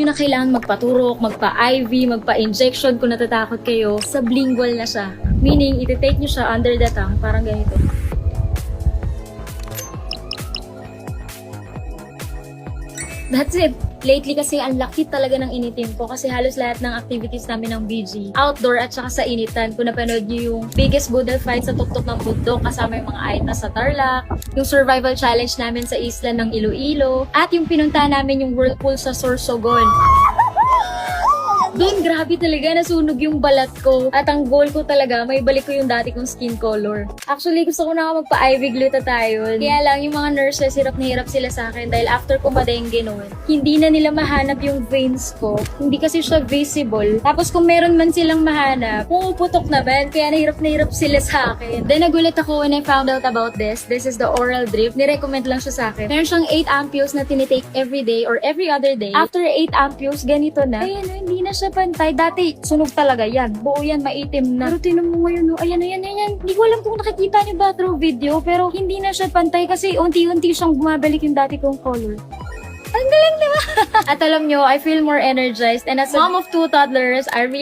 nyo na kailangan magpaturok, magpa-IV, magpa-injection kung natatakot kayo, sublingual na siya. Meaning, iti-take nyo siya under the tongue, parang ganito. That's it. Lately kasi ang laki talaga ng initim ko kasi halos lahat ng activities namin ng BG, outdoor at saka sa initan. Kung napanood nyo yung biggest boodle fight sa tuktok ng bundok kasama yung mga aitas sa Tarlac, yung survival challenge namin sa isla ng Iloilo, at yung pinunta namin yung whirlpool sa Sorsogon. Doon, grabe talaga, nasunog yung balat ko. At ang goal ko talaga, may balik ko yung dati kong skin color. Actually, gusto ko na magpa-IV glutathione. Kaya lang, yung mga nurses, hirap na hirap sila sa akin dahil after ko madengge noon, hindi na nila mahanap yung veins ko. Hindi kasi siya visible. Tapos kung meron man silang mahanap, pumuputok naman. Kaya na hirap sila sa akin. Then nagulat ako when I found out about this. This is the oral drip. Nirecommend lang siya sa akin. Meron siyang 8 ampules na tinitake every day or every other day. After 8 ampules, ganito na. Ayan, hindi na siya pantay. Dati, sunog talaga yan. Buo yan, maitim na. Pero tinan mo ngayon, ayan. Hindi ko alam kung nakikita niyo ba through video, pero hindi na siya pantay kasi unti-unti siyang bumabalik yung dati kong color. Ang galing, diba? At alam nyo, I feel more energized. And as a mom of 2 toddlers, I really